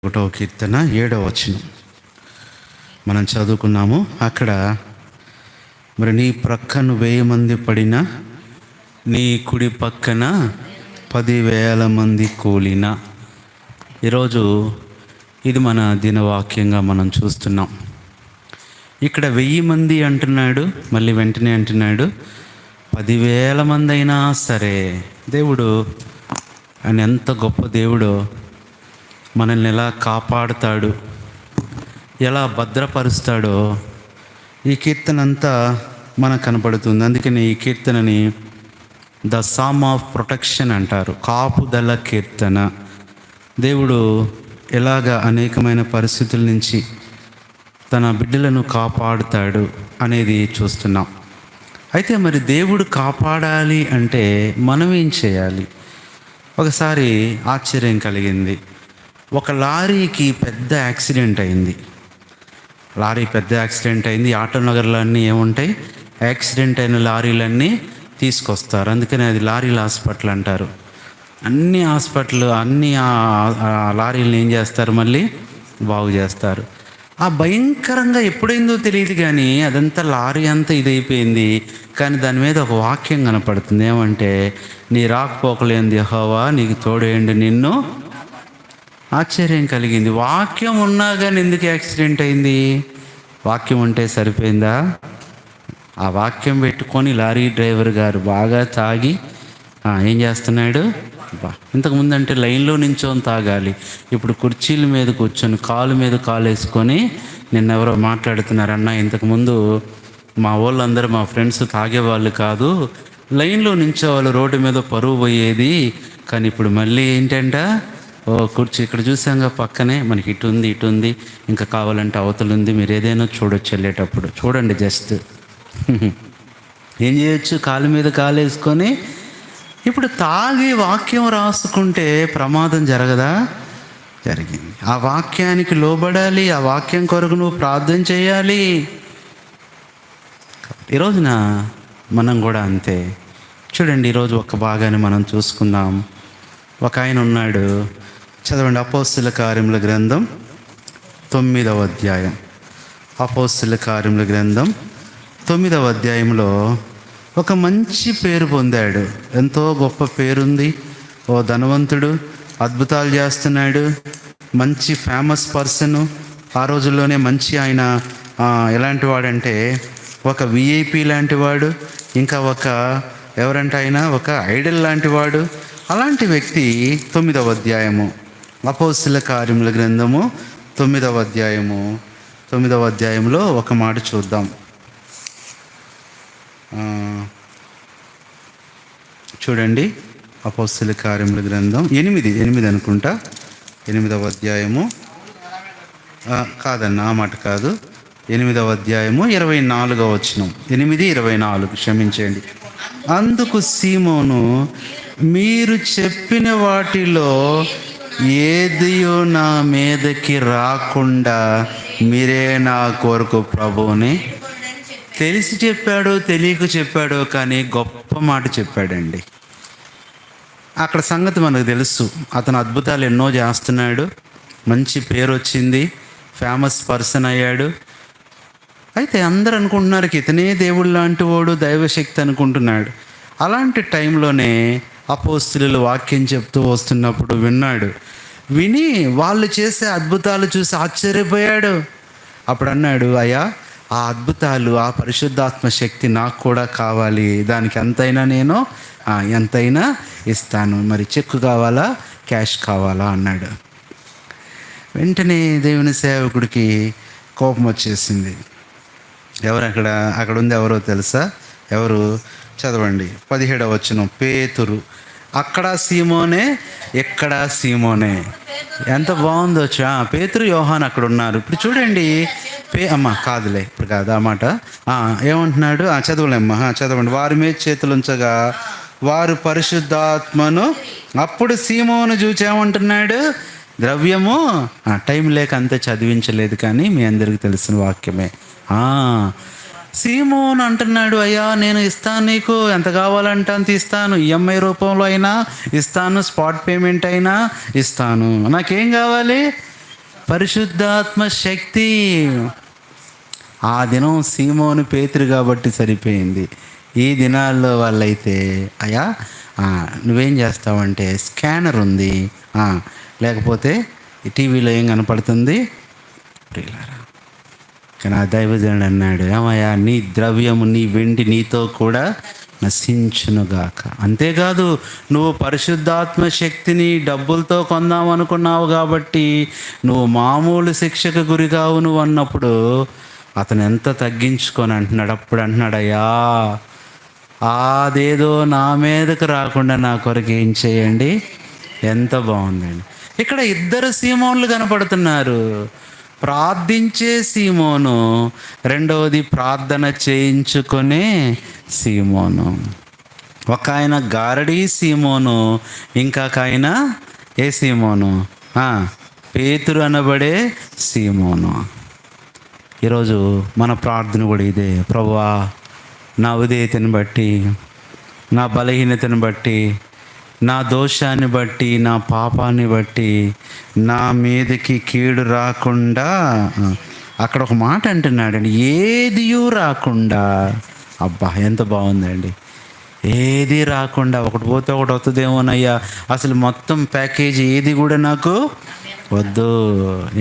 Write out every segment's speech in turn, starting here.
ఒకటో కీర్తన 7వ వచనం మనం చదువుకున్నాము. అక్కడ మరి నీ ప్రక్కన 1000 మంది పడినా, నీ కుడి పక్కన 10,000 మంది కూలినా. ఈరోజు ఇది మన దినవాక్యంగా మనం చూస్తున్నాం. ఇక్కడ 1000 మంది అంటున్నాడు, మళ్ళీ వెంటనే అంటున్నాడు 10,000 మంది అయినా సరే. దేవుడు ఆయన ఎంత గొప్ప దేవుడో, మనల్ని ఎలా కాపాడుతాడు, ఎలా భద్రపరుస్తాడో ఈ కీర్తన అంతా మనకు కనపడుతుంది. అందుకని ఈ కీర్తనని ద సామ్ ఆఫ్ ప్రొటెక్షన్ అంటారు, కాపుదల కీర్తన. దేవుడు ఎలాగ అనేకమైన పరిస్థితుల నుంచి తన బిడ్డలను కాపాడుతాడు అనేది చూస్తున్నాం. అయితే మరి దేవుడు కాపాడాలి అంటే మనం ఏం చేయాలి? ఒకసారి ఆశ్చర్యం కలిగింది. ఒక లారీకి పెద్ద యాక్సిడెంట్ అయింది. పెద్ద యాక్సిడెంట్ అయింది. ఆటో నగర్లో అన్నీ ఏముంటాయి, యాక్సిడెంట్ అయిన లారీలన్నీ తీసుకొస్తారు. అందుకని అది లారీల హాస్పిటల్ అంటారు. అన్ని హాస్పిటల్ అన్ని లారీలను ఏం చేస్తారు, మళ్ళీ బాగు చేస్తారు. ఆ భయంకరంగా ఎప్పుడైందో తెలియదు, కానీ అదంతా లారీ అంతా ఇదైపోయింది. కానీ దాని మీద ఒక వాక్యం కనపడుతుంది. ఏమంటే, నీ రాకపోకలేంది యెహోవా నీకు తోడేయండి నిన్ను. ఆశ్చర్యం కలిగింది. వాక్యం ఉన్నా కానీ ఎందుకు యాక్సిడెంట్ అయింది? వాక్యం ఉంటే సరిపోయిందా? ఆ వాక్యం పెట్టుకొని లారీ డ్రైవర్ గారు బాగా తాగి ఏం చేస్తున్నాడు? ఇంతకుముందు అంటే లైన్లో నించొని తాగాలి, ఇప్పుడు కుర్చీల మీద కూర్చొని కాలు మీద కాలు వేసుకొని నిన్నెవరో మాట్లాడుతున్నారన్న, ఇంతకుముందు మా వాళ్ళందరూ మా ఫ్రెండ్స్ తాగేవాళ్ళు కాదు, లైన్లో నించోవాళ్ళు, రోడ్డు మీద పరువు పోయేది. కానీ ఇప్పుడు మళ్ళీ ఏంటంట, కుర్చీ ఇక్కడ చూసాంగా పక్కనే, మనకి ఇటు ఉంది, ఇంకా కావాలంటే అవతలు ఉంది, మీరు ఏదైనా చూడొచ్చు. వెళ్ళేటప్పుడు చూడండి, జస్ట్ ఏం చేయొచ్చు, కాలు మీద కాలు వేసుకొని. ఇప్పుడు తాగి వాక్యం రాసుకుంటే ప్రమాదం జరగదా? జరిగింది. ఆ వాక్యానికి లోబడాలి, ఆ వాక్యం కొరకు నువ్వు ప్రార్థన చేయాలి. ఈరోజున మనం కూడా అంతే. చూడండి, ఈరోజు ఒక భాగాన్ని మనం చూసుకుందాం. ఒక ఆయన ఉన్నాడు, చదవండి. అపోస్తల కార్యముల గ్రంథం 9వ అధ్యాయం. అపోస్తల కార్యముల గ్రంథం 9వ అధ్యాయంలో ఒక మంచి పేరు పొందాడు. ఎంతో గొప్ప పేరుంది. ఓ ధనవంతుడు, అద్భుతాలు చేస్తున్నాడు, మంచి ఫేమస్ పర్సను. ఆ రోజుల్లోనే మంచి ఆయన ఎలాంటి వాడంటే ఒక విఐపి లాంటి వాడు, ఇంకా ఎవరంటే ఆయన ఒక ఐడల్ లాంటి వాడు. అలాంటి వ్యక్తి 9వ అధ్యాయము, అపోస్తల కార్యముల గ్రంథము 9వ అధ్యాయంలో ఒక మాట చూద్దాం. చూడండి, అపోస్తల కార్యముల గ్రంథం 8 అనుకుంటా, 8వ అధ్యాయము కాదన్న, ఆ మాట కాదు, 8వ అధ్యాయము 24వ వచనం. 8:24, క్షమించండి. అందుకు సీమోను, మీరు చెప్పిన వాటిలో ఏదియో నా మీదకి రాకుండా మీరే నా కొరకు ప్రభువుని. తెలిసి చెప్పాడో తెలియక చెప్పాడో, కానీ గొప్ప మాట చెప్పాడండి. అక్కడ సంగతి మనకు తెలుసు. అతను అద్భుతాలు ఎన్నో చేస్తున్నాడు, మంచి పేరు వచ్చింది, ఫేమస్ పర్సన్ అయ్యాడు. అయితే అందరూ అనుకుంటున్నారు ఇతనే దేవుడు లాంటి వాడు, దైవశక్తి అనుకుంటున్నాడు. అలాంటి టైంలోనే అపోస్తలులు వాక్యం చెప్తూ వస్తున్నప్పుడు విని వాళ్ళు చేసే అద్భుతాలు చూసి ఆశ్చర్యపోయాడు. అప్పుడు అన్నాడు, అయ్యా, ఆ అద్భుతాలు, ఆ పరిశుద్ధాత్మ శక్తి నాకు కూడా కావాలి, దానికి ఎంతైనా ఇస్తాను, మరి చెక్కు కావాలా క్యాష్ కావాలా అన్నాడు. వెంటనే దేవుని సేవకుడికి కోపం వచ్చేసింది. అక్కడ ఉంది, ఎవరో తెలుసా? ఎవరు? చదవండి, 17వ వచనం. పేతురు. అక్కడ సీమోనే, ఎక్కడ సీమోనే. ఎంత బాగుందో. పేతురు, యోహాను అక్కడ ఉన్నారు. ఇప్పుడు చూడండి, కాదులే, ఇప్పుడు కాదు ఆ మాట. ఏమంటున్నాడు? చదవలేమ్మా, చదవండి. వారి మీద చేతులు ఉంచగా వారు పరిశుద్ధాత్మను. అప్పుడు సీమోను చూచి ఏమంటున్నాడు? ద్రవ్యము. టైం లేక అంతే చదివించలేదు, కానీ మీ అందరికీ తెలిసిన వాక్యమే. సీమోను అంటున్నాడు, అయ్యా నేను ఇస్తాను, నీకు ఎంత కావాలంటే అంత ఇస్తాను, ఈఎంఐ రూపంలో అయినా ఇస్తాను, స్పాట్ పేమెంట్ అయినా ఇస్తాను, నాకేం కావాలి? పరిశుద్ధాత్మ శక్తి. ఆ దినం సీమోను పేతురు కాబట్టి సరిపోయింది. ఈ దినాల్లో వాళ్ళైతే అయ్యా నువ్వేం చేస్తావంటే స్కానర్ ఉంది, లేకపోతే టీవీలో ఏం కనపడుతుంది ప్రియులారా. కానీ ఆ దైవజనుడు అన్నాడు, ఏమయ్యా నీ ద్రవ్యము నీ వెండి నీతో కూడా నశించునుగాక. అంతేకాదు, నువ్వు పరిశుద్ధాత్మ శక్తిని డబ్బులతో కొందాం అనుకున్నావు కాబట్టి నువ్వు మామూలు శిక్షకు గురికావు నువ్వు అన్నప్పుడు అతను ఎంత తగ్గించుకొని అంటున్నాడు. అప్పుడు అంటున్నాడయ్యా అదేదో నా మీదకు రాకుండా నా కొరకు ఏం చేయండి. ఎంత బాగుందండి. ఇక్కడ ఇద్దరు సీమోన్లు కనపడుతున్నారు. ప్రార్థించే సీమోను, రెండవది ప్రార్థన చేయించుకునే సీమోను. ఒక ఆయన గారడీ సీమోను, ఇంకొక ఆయన ఏ సీమోను? పేతురు అనబడే సీమోను. ఈరోజు మన ప్రార్థన కూడా ఇదే. ప్రభువా, నా ఉదయతను బట్టి, నా బలహీనతను బట్టి, నా దోషాన్ని బట్టి, నా పాపాన్ని బట్టి నా మీదకి కీడు రాకుండా, అక్కడ ఒక మాట అంటున్నాడండి, ఏదియూ రాకుండా. అబ్బా ఎంత బాగుందండి. ఏది రాకుండా, ఒకటి పోతే ఒకటి వస్తుందేమోనయ్యా, అసలు మొత్తం ప్యాకేజీ ఏది కూడా నాకు వద్దు,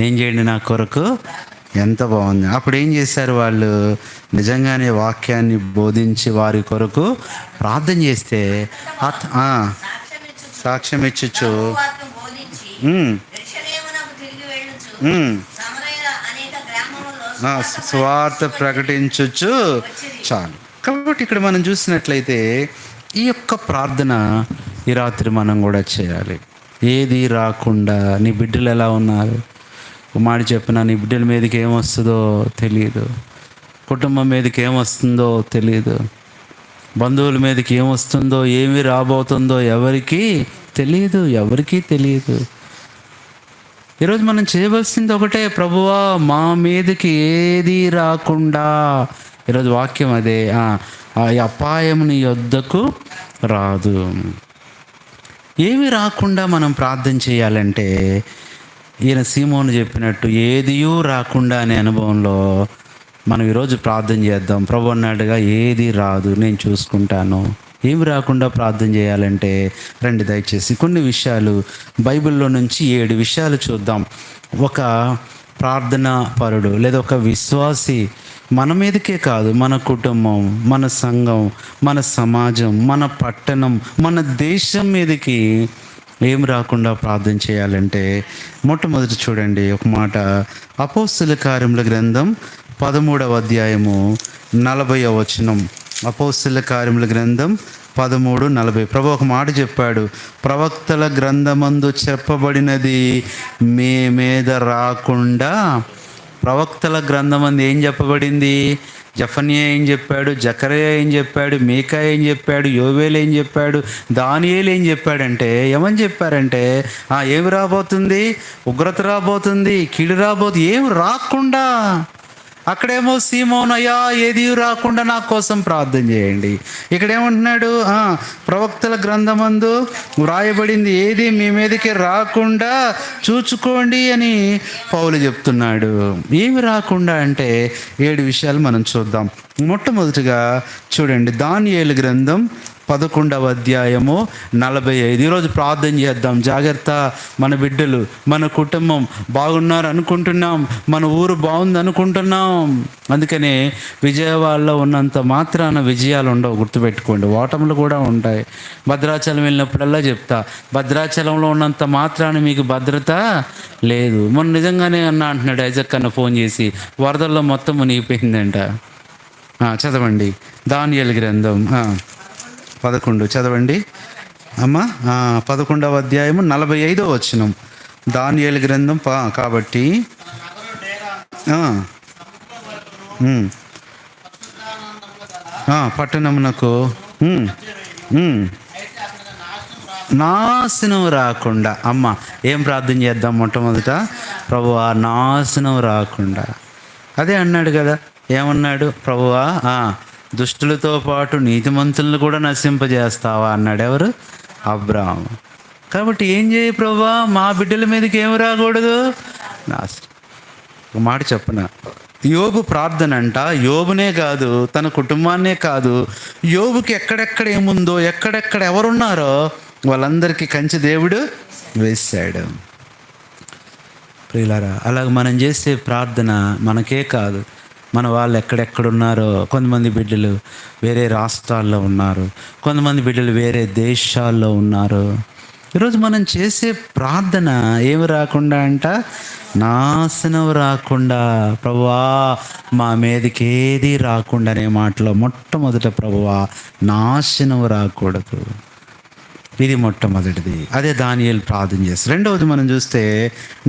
ఏం చేయండి నా కొరకు. ఎంత బాగుంది. అప్పుడు ఏం చేశారు వాళ్ళు? నిజంగానే వాక్యాన్ని బోధించి వారి కొరకు ప్రార్థన చేస్తే సాక్ష్యం ఇచ్చు, స్వార్థ ప్రకటించచ్చు చాలు. కాబట్టి ఇక్కడ మనం చూసినట్లయితే ఈ యొక్క ప్రార్థన ఈ రాత్రి మనం కూడా చేయాలి. ఏది రాకుండా. నీ బిడ్డలు ఎలా ఉన్నారు? ఒక మాట చెప్పిన, నీ బిడ్డల మీదకి ఏమొస్తుందో తెలియదు, కుటుంబం మీదకి ఏమొస్తుందో తెలియదు, బంధువుల మీదకి ఏమొస్తుందో ఏమి రాబోతుందో ఎవరికీ తెలియదు. ఈరోజు మనం చేయవలసింది ఒకటే, ప్రభువా మా మీదకి ఏది రాకుండా. ఈరోజు వాక్యం అదే, అపాయం నీ యొద్దకు రాదు. ఏమి రాకుండా మనం ప్రార్థన చేయాలంటే, ఈయన సీమోను చెప్పినట్టు ఏదియూ రాకుండా అనే అనుభవంలో మనం ఈరోజు ప్రార్థన చేద్దాం. ప్రభు అన్నాడుగా, ఏది రాదు నేను చూసుకుంటాను. ఏమి రాకుండా ప్రార్థన చేయాలంటే రండి దయచేసి కొన్ని విషయాలు బైబిల్లో నుంచి 7 విషయాలు చూద్దాం. ఒక ప్రార్థనా పరుడు లేదా ఒక విశ్వాసి మన మీదకే కాదు, మన కుటుంబం, మన సంఘం, మన సమాజం, మన పట్టణం, మన దేశం మీదకి ఏం రాకుండా ప్రార్థన చేయాలంటే మొట్టమొదటి చూడండి ఒక మాట. అపోస్తల కార్యముల గ్రంథం 13వ అధ్యాయము 40వ వచనం. అపోస్తల కార్యముల గ్రంథం 13:40. ప్రభు ఒక మాట చెప్పాడు, ప్రవక్తల గ్రంథమందు చెప్పబడినది మీ మీద రాకుండా. ప్రవక్తల గ్రంథమందు ఏం చెప్పబడింది? జఫన్యా ఏం చెప్పాడు, జకరియా ఏం చెప్పాడు, మీకా ఏం చెప్పాడు, యోవేలు ఏం చెప్పాడు, దానియేలు ఏం చెప్పాడంటే, ఏమని చెప్పారంటే ఏమి రాబోతుంది? ఉగ్రత రాబోతుంది, కీడు రాబోతుంది, ఏమి రాకుండా. అక్కడేమో సీమోను, అయ్యా ఏది రాకుండా నా కోసం ప్రార్థన చేయండి. ఇక్కడేమంటున్నాడు, ప్రవక్తల గ్రంథమందు వ్రాయబడింది ఏది మీ మీదకి రాకుండా చూచుకోండి అని పౌలు చెప్తున్నాడు. ఏమి రాకుండా అంటే 7 విషయాలు మనం చూద్దాం. మొట్టమొదటిగా చూడండి, దానియేలు గ్రంథం 11వ అధ్యాయము 45. ఈరోజు ప్రార్థన చేద్దాం. జాగ్రత్త, మన బిడ్డలు, మన కుటుంబం బాగున్నారు అనుకుంటున్నాం, మన ఊరు బాగుంది అనుకుంటున్నాం. అందుకనే విజయవాడలో ఉన్నంత మాత్రాన విజయాలు ఉండవు, గుర్తుపెట్టుకోండి. ఓటములు కూడా ఉంటాయి. భద్రాచలం వెళ్ళినప్పుడల్లా చెప్తా, భద్రాచలంలో ఉన్నంత మాత్రాన మీకు భద్రత లేదు. మొన్న నిజంగానే అంటున్నాడు ఐజక్ అన్న ఫోన్ చేసి, వరదల్లో మొత్తం మునిగిపోయిందంట. చదవండి దానియేలు గ్రంథం 11 చదవండి అమ్మా. 11వ అధ్యాయము 45వ వచనం. దానియేలు గ్రంథం కాబట్టి పట్టణమునకు నాశనం రాకుండా. అమ్మ ఏం ప్రార్థన చేద్దాం? మొట్టమొదట ప్రభువా నాశనం రాకుండా. అదే అన్నాడు కదా, ఏమన్నాడు? ప్రభువా దుష్టులతో పాటు నీతిమంతులను కూడా నశింపజేస్తావా అన్నాడు. ఎవరు? అబ్రాహాము. కాబట్టి ఏం చేయి ప్రభువా, మా బిడ్డల మీదకి ఏమి రాకూడదు? నాశనం. మాట చెప్పన, యోబు ప్రార్థన అంట యోబునే కాదు, తన కుటుంబాన్నే కాదు, యోబుకి ఎక్కడెక్కడ ఏముందో, ఎక్కడెక్కడ ఎవరున్నారో వాళ్ళందరికీ కంచె దేవుడు వేశాడు. ప్రియులారా, అలాగ మనం చేసే ప్రార్థన మనకే కాదు, మన వాళ్ళు ఎక్కడెక్కడున్నారో, కొంతమంది బిడ్డలు వేరే రాష్ట్రాల్లో ఉన్నారు, కొంతమంది బిడ్డలు వేరే దేశాల్లో ఉన్నారు. ఈరోజు మనం చేసే ప్రార్థన ఏమి రాకుండా అంట, నాశనం రాకుండా, ప్రభువా మా మీదకి ఏది రాకుండా అనే మాటలో మొట్టమొదట ప్రభువా నాశనం రాకూడదు, ఇది మొట్టమొదటిది. అదే దానియేలు ప్రార్థన చేస్తారు. రెండవది మనం చూస్తే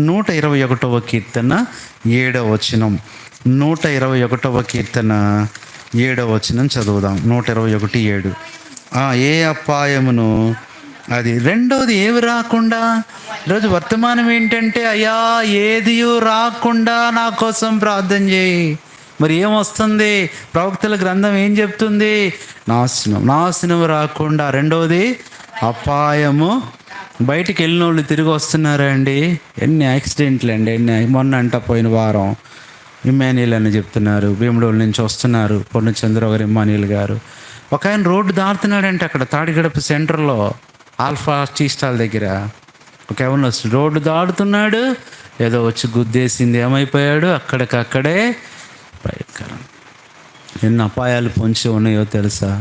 121వ కీర్తన 7వ వచనం, 121వ కీర్తన 7వ వచనం చదువుదాం. 121:7. ఏ అపాయమును, అది రెండవది ఏమి రాకుండా. ఈరోజు వర్తమానం ఏంటంటే, అయ్యా ఏది రాకుండా నా కోసం ప్రార్థన చేయి. మరి ఏమొస్తుంది? ప్రవక్తల గ్రంథం ఏం చెప్తుంది? నాశనం రాకుండా. రెండవది అపాయము. బయటికి వెళ్ళిన వాళ్ళు తిరిగి వస్తున్నారా అండి? ఎన్ని యాక్సిడెంట్లు అండి, మొన్న అంట పోయిన వారం ఇమ్మాన్యుయల్ అని చెప్తున్నారు, భీముడోళ్ళ నుంచి వస్తున్నారు, పొన్నచంద్రరావు గారు ఇమ్మాన్యుయల్ గారు. ఒక ఆయన రోడ్డు దాడుతున్నాడంటే అక్కడ తాడిగడప సెంటర్లో ఆల్ఫా టీ స్టాల్ దగ్గర ఒక ఎవరిని వస్తుంది, రోడ్డు దాడుతున్నాడు, ఏదో వచ్చి గుద్దేసింది, ఏమైపోయాడు అక్కడికక్కడే. భయంకరం. ఎన్ని అపాయాలు పొంచి ఉన్నాయో తెలుసా?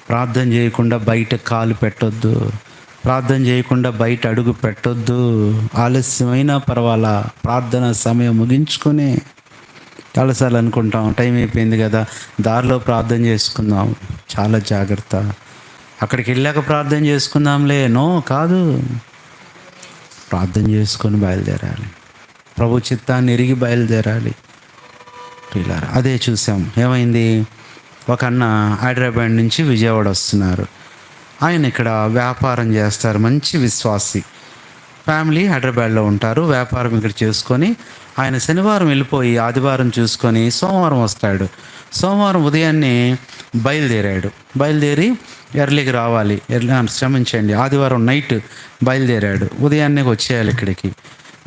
ప్రార్థన చేయకుండా బయట కాలు పెట్టొద్దు, ప్రార్థన చేయకుండా బయట అడుగు పెట్టొద్దు. ఆలస్యమైనా పర్వాలా, ప్రార్థన సమయం ముగించుకొని. చాలాసార్లు అనుకుంటాం టైం అయిపోయింది కదా, దారిలో ప్రార్థన చేసుకుందాం. చాలా జాగ్రత్త. అక్కడికి వెళ్ళాక ప్రార్థన చేసుకుందాంలే, నో కాదు, ప్రార్థన చేసుకొని బయలుదేరాలి, ప్రభు చిత్తాన్ని ఎరిగి బయలుదేరాలి. పిల్లలు అదే చూసాం. ఏమైంది? ఒక అన్న హైదరాబాద్ నుంచి విజయవాడ వస్తున్నారు. ఆయన ఇక్కడ వ్యాపారం చేస్తారు, మంచి విశ్వాసి. ఫ్యామిలీ హైదరాబాద్లో ఉంటారు, వ్యాపారం ఇక్కడ చేసుకొని ఆయన శనివారం వెళ్ళిపోయి ఆదివారం చూసుకొని సోమవారం వస్తాడు. సోమవారం ఉదయాన్నే బయలుదేరి ఎర్లీకి రావాలి, క్షమించండి ఆదివారం నైట్ బయలుదేరాడు, ఉదయాన్నే వచ్చేయాలి ఇక్కడికి.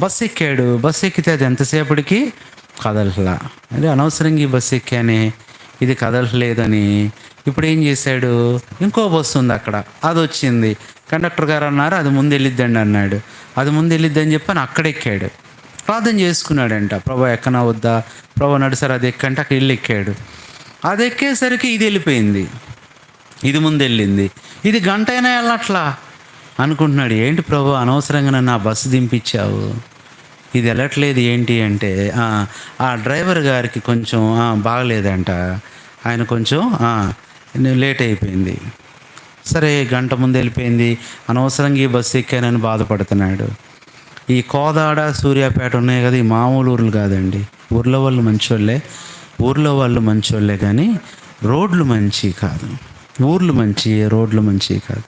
బస్సు ఎక్కాడు. బస్సు ఎక్కితే అది ఎంతసేపటికి కదలలా. అదే అనవసరంగా ఈ బస్సు ఎక్కానే, ఇది కదలలేదని ఇప్పుడు ఏం చేశాడు, ఇంకో బస్సు ఉంది అక్కడ, అది వచ్చింది. కండక్టర్ గారు అన్నారు అది ముందు వెళ్ళిద్దండి అన్నాడు. అది ముందు వెళ్ళిద్దని చెప్పని అక్కడ ఎక్కాడు. ప్రార్థన చేసుకున్నాడంట, ప్రభా ఎక్కనా వద్దా, ప్రభా నడుసారు అది ఎక్కంటే అక్కడ ఇల్లు ఎక్కాడు. అది ఎక్కేసరికి ఇది వెళ్ళిపోయింది, ఇది ముందు వెళ్ళింది, ఇది గంట అయినా వెళ్ళట్లా అనుకుంటున్నాడు. ఏంటి ప్రభు అనవసరంగా నన్ను ఆ బస్సు దింపించావు, ఇది వెళ్ళట్లేదు ఏంటి అంటే, ఆ డ్రైవర్ గారికి కొంచెం బాగలేదంట, ఆయన కొంచెం లేట్ అయిపోయింది. సరే గంట ముందు వెళ్ళిపోయింది, అనవసరంగా ఈ బస్సు ఎక్కానని బాధపడుతున్నాడు. ఈ కోదాడ సూర్యాపేట ఉన్నాయి కదా, ఈ మామూలు ఊర్లు కాదండి. ఊర్లో వాళ్ళు మంచోళ్ళే కానీ రోడ్లు మంచి కాదు, ఊర్లు మంచి, రోడ్లు మంచి కాదు.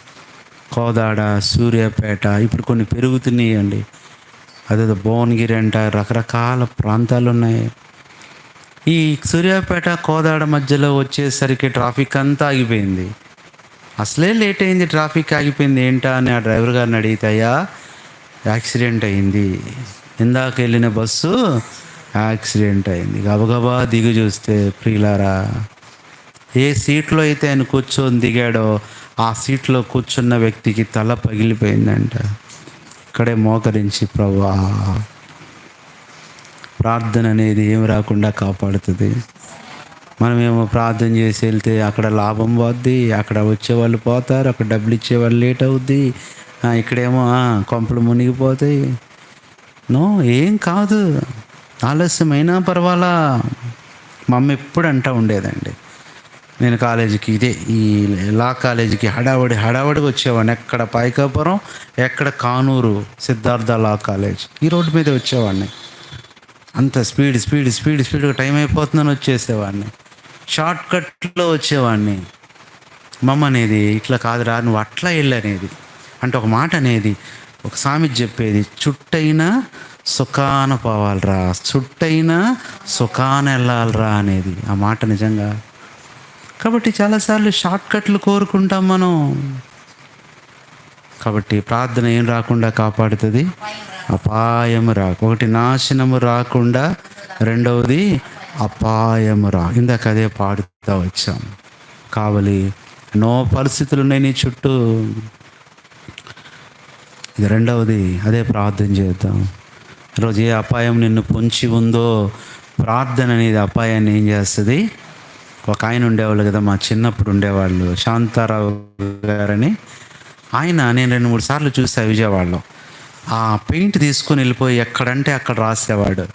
కోదాడ, సూర్యాపేట ఇప్పుడు కొన్ని పెరుగుతున్నాయండి. అదేదో భువనగిరి అంట, రకరకాల ప్రాంతాలు ఉన్నాయి. ఈ సూర్యాపేట కోదాడ మధ్యలో వచ్చేసరికి ట్రాఫిక్ అంతా ఆగిపోయింది. అసలే లేట్ అయింది, ట్రాఫిక్ ఆగిపోయింది ఏంటా అని ఆ డ్రైవర్ గారిని అడిగితే, అయ్యా యాక్సిడెంట్ అయింది, ఇందాక వెళ్ళిన బస్సు యాక్సిడెంట్ అయింది. గబగబా దిగి చూస్తే ప్రియులారా, ఏ సీట్లో అయితే ఆయన కూర్చొని దిగాడో ఆ సీట్లో కూర్చున్న వ్యక్తికి తల పగిలిపోయిందంట. ఇక్కడే మోకరించి ప్రభువా, ప్రార్థన అనేది ఏమి రాకుండా కాపాడుతుంది. మనమేమో ప్రార్థన చేసి వెళ్తే అక్కడ లాభం పోద్ది, అక్కడ వచ్చేవాళ్ళు పోతారు, అక్కడ డబ్బులు ఇచ్చేవాళ్ళు లేట్ అవుద్ది, ఇక్కడేమో కొంపలు మునిగిపోతాయి. నో, ఏం కాదు, ఆలస్యమైనా పర్వాలా. మా అమ్మ ఎప్పుడు అంటూ ఉండేదండి, నేను కాలేజీకి ఈ లా కాలేజీకి హడావడిగా వచ్చేవాడిని. ఎక్కడ పైకాపురం, ఎక్కడ కానూరు, సిద్ధార్థ లా కాలేజ్, ఈ రోడ్డు మీద వచ్చేవాడిని. అంత స్పీడ్గా టైం అయిపోతుందని వచ్చేసేవాడిని, షార్ట్ కట్లో వచ్చేవాడిని. మా అమ్మ అనేది ఇట్లా కాదురా నువ్వు అట్లా వెళ్ళనేది. అంటే ఒక మాట అనేది, ఒక సామెత చెప్పేది, చుట్టైనా సుఖాన పోవాలరా, చుట్టైనా సుఖాన వెళ్ళాలరా అనేది. ఆ మాట నిజంగా. కాబట్టి చాలాసార్లు షార్ట్ కట్లు కోరుకుంటాం మనం. కాబట్టి ప్రార్థన ఏం రాకుండా కాపాడుతుంది? అపాయము ఒకటి నాశనము రాకుండా రెండవది అపాయము రా. ఇందాక అదే పాడుతూ వచ్చాం. కావలి, ఎన్నో పరిస్థితులు ఉన్నాయి నీ చుట్టూ. ఇది రెండవది, అదే ప్రార్థన చేద్దాం. ఈరోజు ఏ అపాయం నిన్ను పొంచి ఉందో, ప్రార్థన అనేది అపాయాన్ని ఏం చేస్తుంది. ఒక ఆయన ఉండేవాళ్ళు కదా, మా చిన్నప్పుడు ఉండేవాళ్ళు, శాంతారావు గారని. ఆయన నేను 2-3 సార్లు చూసా విజయవాడలో. ఆ పెయింట్ తీసుకొని వెళ్ళిపోయి ఎక్కడంటే అక్కడ రాసేవాడు,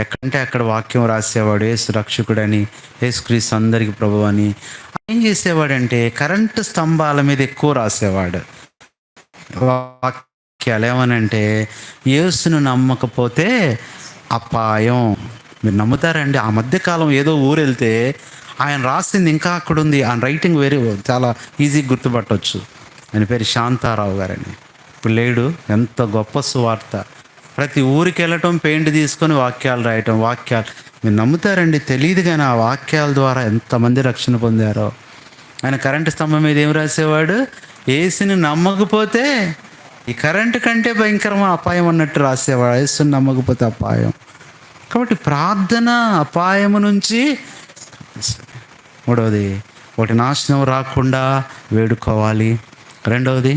ఎక్కడంటే అక్కడ వాక్యం రాసేవాడు. యేసు రక్షకుడని, యేసుక్రీస్తు అందరికి ప్రభువు అని. ఏం చేసేవాడంటే కరెంటు స్తంభాల మీద ఎక్కువ రాసేవాడు వాక్యాలు. ఏమనంటే యేసును నమ్మకపోతే అపాయం. మీరు నమ్ముతారండి? ఆ మధ్యకాలం ఏదో ఊరు వెళ్తే ఆయన రాసింది ఇంకా అక్కడ ఉంది. ఆయన రైటింగ్ వేరే, చాలా ఈజీగా గుర్తుపట్టవచ్చు. ఆయన పేరు శాంతారావు గారని. ఇప్పుడు లేడు. ఎంత గొప్ప సువార్త. ప్రతి ఊరికి వెళ్ళటం, పెయింట్ తీసుకొని వాక్యాలు రాయటం. వాక్యాలు మీరు నమ్ముతారండి? తెలియదు కానీ ఆ వాక్యాల ద్వారా ఎంతమంది రక్షణ పొందారో. ఆయన కరెంటు స్తంభం మీద ఏం రాసేవాడు? యేసుని నమ్మకపోతే, ఈ కరెంటు కంటే భయంకరమైన అపాయం అన్నట్టు రాసేవాడు. యేసుని నమ్మకపోతే అపాయం. కాబట్టి ప్రార్థన అపాయము నుంచి. మూడవది, ఒకటి నాశనం రాకుండా వేడుకోవాలి. రెండవది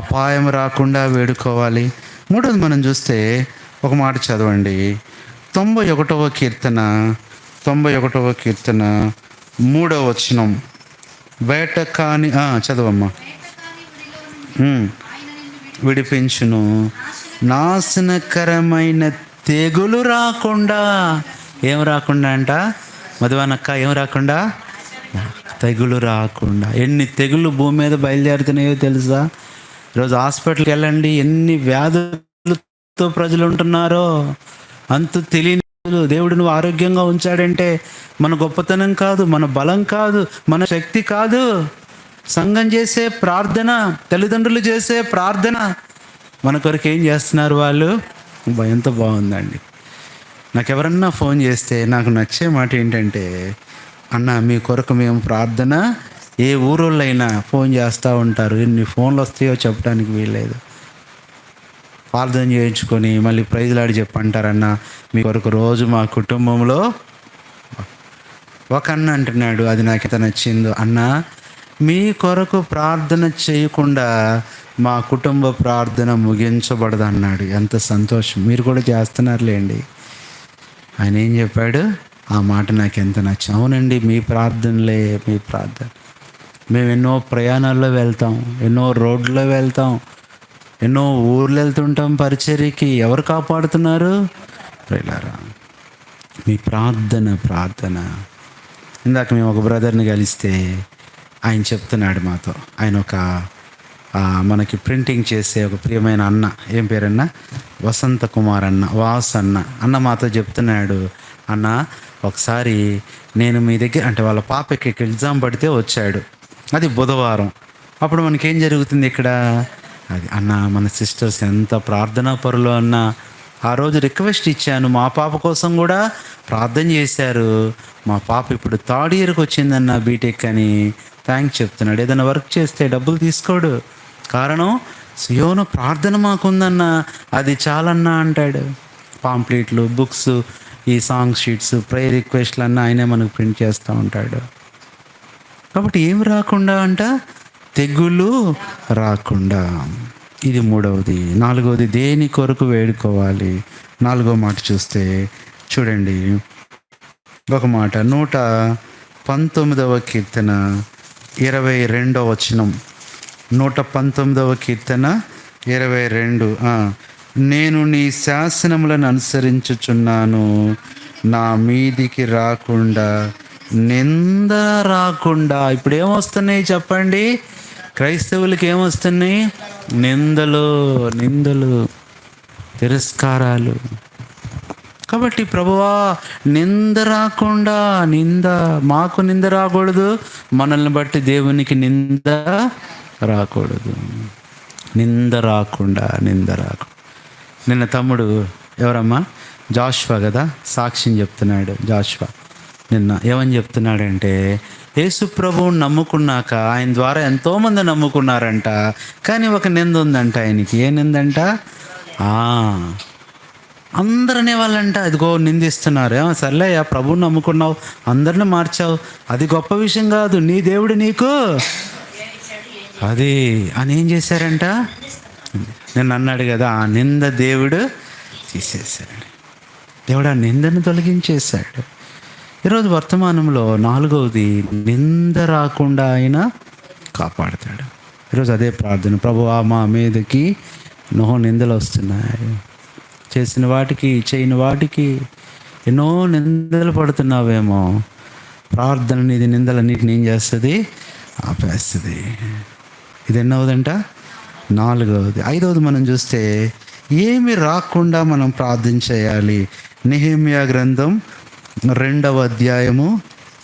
అపాయం రాకుండా వేడుకోవాలి. మూడవది మనం చూస్తే ఒక మాట చదవండి. 91వ కీర్తన 3వ వచనం. వేట కాని చదవమ్మా. విడిపించును, నాశనకరమైన తెగులు రాకుండా. ఏం రాకుండా అంట మధువానక్క? ఏం రాకుండా? తెగులు రాకుండా. ఎన్ని తెగులు భూమి మీద బయలుదేరుతున్నాయో తెలుసా? ఈరోజు హాస్పిటల్కి వెళ్ళండి, ఎన్ని వ్యాధులతో ప్రజలు ఉంటున్నారో. అంత తెలియని. దేవుడు నువ్వు ఆరోగ్యంగా ఉంచాడంటే మన గొప్పతనం కాదు, మన బలం కాదు, మన శక్తి కాదు. సంఘం చేసే ప్రార్థన, తల్లిదండ్రులు చేసే ప్రార్థన. మన కొరకు ఏం చేస్తున్నారు వాళ్ళు? ఎంత బాగుందండి. నాకు ఎవరన్నా ఫోన్ చేస్తే నాకు నచ్చే మాట ఏంటంటే, అన్న మీ కొరకు మేము ప్రార్థన. ఏ ఊరోళ్ళైనా ఫోన్ చేస్తూ ఉంటారు, ఎన్ని ఫోన్లు వస్తాయో చెప్పడానికి వీల్లేదు. ప్రార్థన చేయించుకొని మళ్ళీ ప్రైజ్లాడి చెప్పంటారన్న మీ కొరకు రోజు మా కుటుంబంలో. ఒక అన్న అంటున్నాడు, అది నాకు ఎంత నచ్చిందో. అన్న మీ కొరకు ప్రార్థన చేయకుండా మా కుటుంబ ప్రార్థన ముగించబడదు అన్నాడు. ఎంత సంతోషం. మీరు కూడా చేస్తున్నారులేండి. ఆయన ఏం చెప్పాడు? ఆ మాట నాకు ఎంత నచ్చింది. అవునండి, మీ ప్రార్థనలే, మీ ప్రార్థన. మేము ఎన్నో ప్రయాణాల్లో వెళ్తాం, ఎన్నో రోడ్లో వెళ్తాం, ఎన్నో ఊర్లు వెళ్తుంటాం పరిచర్యకి. ఎవరు కాపాడుతున్నారు? ప్రియులారా, మీ ప్రార్థన. ఇందాక మేము ఒక బ్రదర్ని కలిస్తే ఆయన చెప్తున్నాడు మాతో. ఆయన ఒక మనకి ప్రింటింగ్ చేసే ఒక ప్రియమైన అన్న. ఏం పేరన్నా? వసంత కుమార్ అన్న, వాస్ అన్న మాతో చెప్తున్నాడు. అన్న ఒకసారి నేను మీ దగ్గర, అంటే వాళ్ళ పాపకి ఎగ్జామ్ పడితే వచ్చాడు. అది బుధవారం. అప్పుడు మనకేం జరుగుతుంది ఇక్కడ? అది అన్న మన సిస్టర్స్ ఎంత ప్రార్థనా పరులు అన్న. ఆ రోజు రిక్వెస్ట్ ఇచ్చాను, మా పాప కోసం కూడా ప్రార్థన చేశారు. మా పాప ఇప్పుడు 3rd ఇయర్కి వచ్చిందన్న, బీటెక్ అని. థ్యాంక్స్ చెప్తున్నాడు. ఏదైనా వర్క్ చేస్తే డబ్బులు తీసుకోడు. కారణం సియోను ప్రార్థన మాకుందన్న, అది చాలన్నా అంటాడు. పాంప్లెట్లు, బుక్స్, ఈ సాంగ్ షీట్స్, ప్రేయర్ రిక్వెస్ట్లు అన్న ఆయనే మనకు ప్రింట్ చేస్తూ ఉంటాడు. కాబట్టి ఏం రాకుండా అంట? తెగులు రాకుండా. ఇది మూడవది. నాలుగవది, దేని కొరకు వేడుకోవాలి. 4వ మాట చూస్తే చూడండి, ఒక మాట 119వ కీర్తన 22వ వచనం. 119వ కీర్తన 22. నేను నీ శాసనములను అనుసరించుచున్నాను, నా మీదికి రాకుండా, నింద రాకుండా. ఇప్పుడు ఏమొస్తున్నాయి చెప్పండి? క్రైస్తవులకి ఏమొస్తున్నాయి? నిందలు, తిరస్కారాలు. కాబట్టి ప్రభువా, నింద రాకుండా. మాకు నింద రాకూడదు, మనల్ని బట్టి దేవునికి నింద రాకూడదు. నింద రాకుండా. నిన్న తమ్ముడు ఎవరమ్మా? జాషువా కదా, సాక్ష్యం చెప్తున్నాడు. జాషువా నిన్న ఏమని చెప్తున్నాడంటే, యేసు ప్రభువుని నమ్ముకున్నాక ఆయన ద్వారా ఎంతోమంది నమ్ముకున్నారంట. కానీ ఒక నింద ఉందంట ఆయనకి. ఏ నిందంట? అందరనే వాళ్ళంట అదిగో నిందిస్తున్నారు. సర్లేయా, ప్రభువుని నమ్ముకున్నావు, అందరిని మార్చావు, అది గొప్ప విషయం కాదు, నీ దేవుడు నీకు అది అని ఏం చేశారంట. నేను అన్నాడు కదా, ఆ నింద దేవుడు తీసేశాడు. దేవుడు ఆ నిందను తొలగించేశాడు. ఈరోజు వర్తమానంలో 4వది, నింద రాకుండా ఆయన కాపాడుతాడు. ఈరోజు అదే ప్రార్థన. ప్రభువా, మా మీదకి నిందలు వస్తున్నాయి, చేసిన వాటికి చేయని వాటికి ఎన్నో నిందలు పడుతున్నావేమో. ప్రార్థన ఇది నిందలన్నిటిని ఏం చేస్తుంది, ఆపేస్తుంది. ఇది ఎన్నవదంట, 4వది. 5వది మనం చూస్తే ఏమి రాకుండా మనం ప్రార్థన చేయాలి. నెహెమ్యా గ్రంథం 2వ అధ్యాయము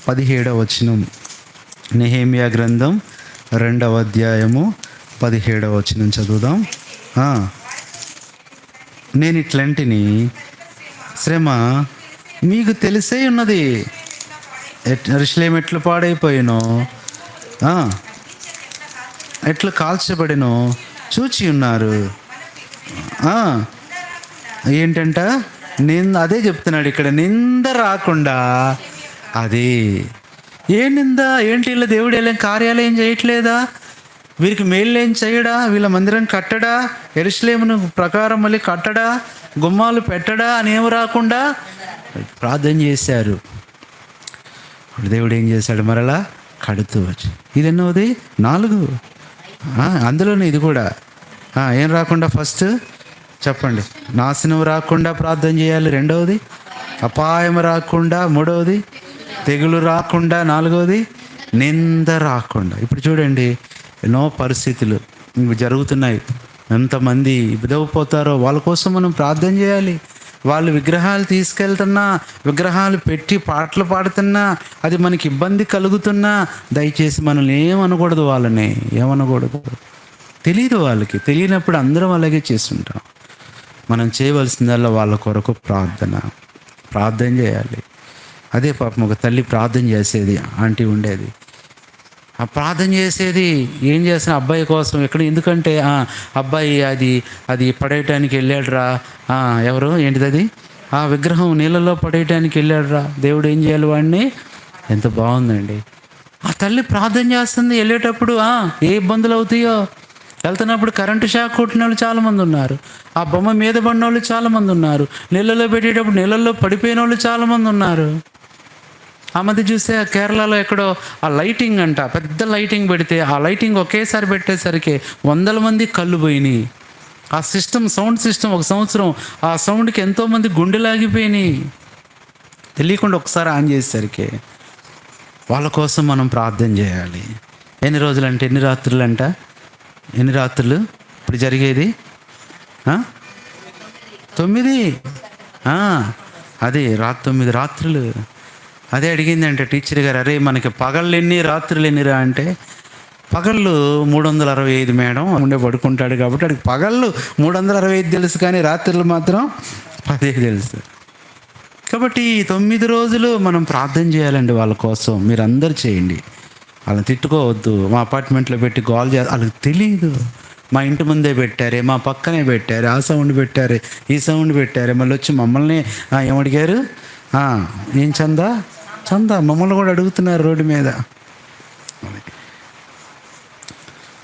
17వ వచనం. నెహెమ్యా గ్రంథం 2వ అధ్యాయము 17వ వచనం చదువుదాం. నేను ఇట్లాంటిని శ్రమ మీకు తెలిసే ఉన్నది, యెరూషలేము ఎట్లు పాడైపోయినో, ఎట్లు కాల్చబడినో చూచి ఉన్నారు. ఏంటంట, అదే చెప్తున్నాడు ఇక్కడ, నింద రాకుండా. అది ఏ నింద ఏంటి, ఇలా దేవుడు ఏం కార్యాలు ఏం చేయట్లేదా, వీరికి మేలు ఏం చేయడా, వీళ్ళ మందిరం కట్టడా, యెరూషలేమును ప్రకారం మళ్ళీ కట్టడా, గుమ్మాలు పెట్టడా అని ఏమి రాకుండా ప్రార్థన చేశారు. దేవుడు ఏం చేశాడు, మరలా కడుతూ వచ్చి. ఇది ఎన్నోది, 4. అందులోనే ఇది కూడా. ఏం రాకుండా, ఫస్ట్ చెప్పండి, నాశనం రాకుండా ప్రార్థన చేయాలి. 2వది అపాయం రాకుండా. 3వది తెగులు రాకుండా. 4వది నింద రాకుండా. ఇప్పుడు చూడండి, ఎన్నో పరిస్థితులు ఇవి జరుగుతున్నాయి. ఎంతమంది విధవపోతారో వాళ్ళ కోసం మనం ప్రార్థన చేయాలి. వాళ్ళు విగ్రహాలు తీసుకెళ్తున్నా, విగ్రహాలు పెట్టి పాటలు పాడుతున్నా, అది మనకి ఇబ్బంది కలుగుతున్నా దయచేసి మనల్ని ఏమనకూడదు, వాళ్ళని ఏమనకూడదు. తెలియదు వాళ్ళకి, తెలియనప్పుడు అందరం అలాగే చేస్తుంటాం. మనం చేయవలసిందల్లా వాళ్ళ కొరకు ప్రార్థన చేయాలి. అదే పాపం ఒక తల్లి ప్రార్థన చేసేది, ఆంటీ ఉండేది. ఆ ప్రార్థన చేసేది ఏం చేసిన అబ్బాయి కోసం. ఎందుకంటే అబ్బాయి అది పడేయటానికి వెళ్ళాడురా. ఎవరు ఏంటిది అది, ఆ విగ్రహం నీళ్ళలో పడేయటానికి వెళ్ళాడురా. దేవుడు ఏం చేయాలి వాడిని. ఎంత బాగుందండి. ఆ తల్లి ప్రార్థన చేస్తుంది. వెళ్ళేటప్పుడు ఏ ఇబ్బందులు అవుతాయో, వెళ్తున్నప్పుడు కరెంటు షాక్ కొట్టిన వాళ్ళు చాలామంది ఉన్నారు, ఆ బొమ్మ మీద పడిన వాళ్ళు చాలామంది ఉన్నారు, నీళ్ళలో పెట్టేటప్పుడు నీళ్ళల్లో పడిపోయిన వాళ్ళు చాలామంది ఉన్నారు. ఆ మధ్య చూస్తే కేరళలో ఎక్కడో ఆ లైటింగ్ అంట, పెద్ద లైటింగ్ పెడితే ఆ లైటింగ్ ఒకేసారి పెట్టేసరికి 100 మంది కళ్ళు పోయినాయి. ఆ సౌండ్ సిస్టమ్ ఒక సంవత్సరం, ఆ సౌండ్కి ఎంతోమంది గుండెలాగిపోయినాయి. తెలియకుండా ఒకసారి ఆన్ చేసేసరికి. వాళ్ళ కోసం మనం ప్రార్థన చేయాలి. ఎన్ని రోజులు అంటే, ఎన్ని రాత్రులు అంట, ఎన్ని రాత్రులు ఇప్పుడు జరిగేది, 9. అది 9 రాత్రులు. అదే అడిగిందంటే టీచర్ గారు, అరే మనకి పగళ్ళు ఎన్ని రాత్రులు ఎన్నిరా అంటే, పగళ్ళు 365 మేడం ఉండే పడుకుంటాడు కాబట్టి అడిగి పగళ్ళు 365 తెలుసు, కానీ రాత్రులు మాత్రం 10 తెలుసు. కాబట్టి 9 రోజులు మనం ప్రార్థన చేయాలండి వాళ్ళ కోసం. మీరు అందరు చేయండి, వాళ్ళని తిట్టుకోవద్దు. మా అపార్ట్మెంట్లో పెట్టి కాల్ చేయాలి, వాళ్ళకి తెలియదు. మా ఇంటి ముందే పెట్టారే, మా పక్కనే పెట్టారు, ఆ సౌండ్ పెట్టారు, ఈ సౌండ్ పెట్టారు, మళ్ళీ వచ్చి మమ్మల్ని ఏమడిగారు, ఏం చందా మమ్మల్ని కూడా అడుగుతున్నారు రోడ్డు మీద.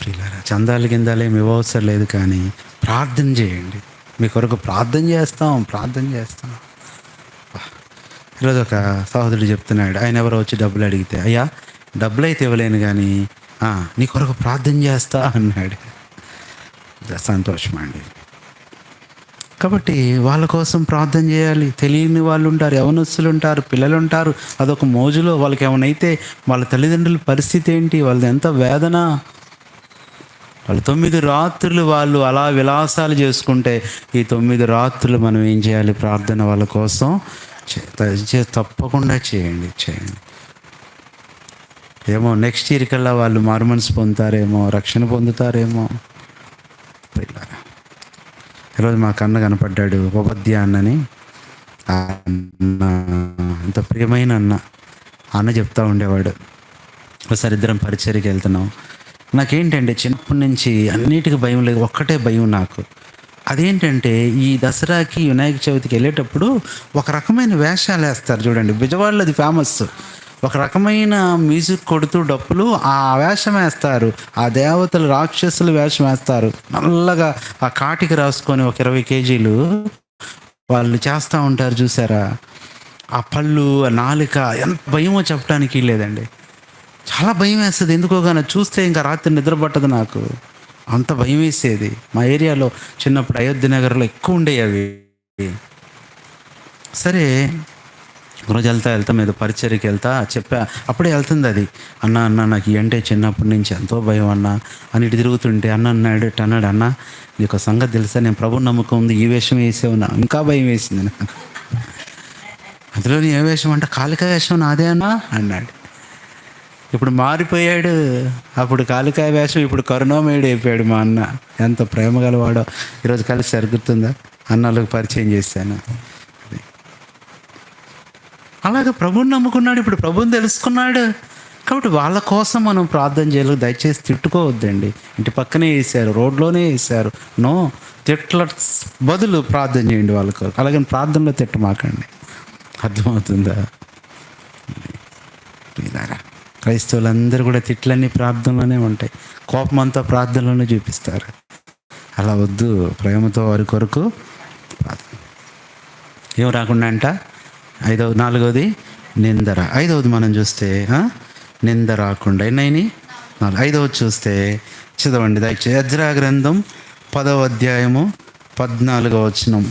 ప్రియులారా, చందాలు కిందాలు ఏమి ఇవ్వవసరం లేదు, కానీ ప్రార్థన చేయండి. మీ కొరకు ప్రార్థన చేస్తాం. ఈరోజు ఒక సహోదరుడు చెప్తున్నాడు, ఆయన ఎవరో వచ్చి డబ్బులు అడిగితే, అయ్యా డబ్బులు అయితే ఇవ్వలేను కానీ నీ కొరకు ప్రార్థన చేస్తా అన్నాడు. సంతోషం అండి. కాబట్టి వాళ్ళ కోసం ప్రార్థన చేయాలి. తెలియని వాళ్ళు ఉంటారు, యవనస్తులు ఉంటారు, పిల్లలు ఉంటారు. అదొక మోజులో వాళ్ళకి ఏమైనా వాళ్ళ తల్లిదండ్రుల పరిస్థితి ఏంటి, వాళ్ళది ఎంత వేదన. వాళ్ళు 9 రాత్రులు వాళ్ళు అలా విలాసాలు చేసుకుంటే, ఈ 9 రాత్రులు మనం ఏం చేయాలి, ప్రార్థన వాళ్ళ కోసం తప్పకుండా చేయండి. ఏమో నెక్స్ట్ ఇయర్ కల్లా వాళ్ళు మారుమనసు పొందుతారేమో, రక్షణ పొందుతారేమో. ఈరోజు మా కన్న కనపడ్డాడు, ఉపధ్య అన్నని. అంత ప్రియమైన అన్న చెప్తా ఉండేవాడు. ఒకసారి ఇద్దరం పరిచర్యకి వెళ్తున్నాం. నాకేంటంటే చిన్నప్పటి నుంచి అన్నిటికీ భయం లేదు, ఒక్కటే భయం నాకు, అదేంటంటే ఈ దసరాకి వినాయక చవితికి వెళ్ళేటప్పుడు ఒక రకమైన వేషాలు వేస్తారు చూడండి. విజయవాడలో అది ఫేమస్. ఒక రకమైన మ్యూజిక్ కొడుతూ డప్పులు ఆ వేషం వేస్తారు. ఆ దేవతలు రాక్షసులు వేషం వేస్తారు. నల్లగా ఆ కాటికి రాసుకొని ఒక 20 కేజీలు వాళ్ళు చేస్తూ ఉంటారు చూసారా. ఆ పళ్ళు, ఆ నాలుక ఎంత భయమో చెప్పడానికి లేదండి. చాలా భయం వేస్తుంది ఎందుకో కానీ చూస్తే ఇంకా రాత్రి నిద్ర పట్టదు నాకు. అంత భయం వేసేది. మా ఏరియాలో చిన్నప్పుడు అయోధ్య నగర్లో ఎక్కువ ఉండేవి అవి. సరే రోజు వెళ్తా మీద పరిచర్యకి చెప్పా. అప్పుడే వెళ్తుంది అది. అన్న నాకు అంటే చిన్నప్పటి నుంచి ఎంతో భయం అన్న అని ఇటు తిరుగుతుంటే అన్నాడు అన్న నీకు సంగతి తెలుసా, నేను ప్రభుని నమ్మకం ఉంది, ఈ వేషం వేసేవున్నా. ఇంకా భయం వేసింది నాకు. అందులో ఏ వేషం అంటే కాళికా వేషం నాదే అన్నా అన్నాడు. ఇప్పుడు మారిపోయాడు. అప్పుడు కాళికాయ వేషం, ఇప్పుడు కరుణామయుడు అయిపోయాడు మా అన్న. ఎంత ప్రేమ గలవాడో. ఈరోజు కలిసి జరుగుతుందా అన్నలకు పరిచయం చేశాను. అలాగే ప్రభుని నమ్ముకున్నాడు, ఇప్పుడు ప్రభుని తెలుసుకున్నాడు. కాబట్టి వాళ్ళ కోసం మనం ప్రార్థన చేయాలి. దయచేసి తిట్టుకోవద్దండి. ఇంటి పక్కనే వేసారు, రోడ్లోనే వేసారు. నో, తిట్ల బదులు ప్రార్థన చేయండి వాళ్ళకు. అలాగని ప్రార్థనలో తిట్టమాకండి. అర్థమవుతుందా? క్రైస్తవులందరూ కూడా తిట్లన్నీ ప్రార్థనలోనే ఉంటాయి. కోపం అంతా ప్రార్థనలోనే చూపిస్తారు. అలా వద్దు. ప్రేమతో వారి కొరకు ఏం రాకుండా అంట. నాలుగవది నిందర. ఐదవది మనం చూస్తే నింద రాకుండా. ఎన్నైనా 5వది చూస్తే చదవండి దయచేసి. ఎజ్రా గ్రంథం 10వ అధ్యాయము 14వ వచనం.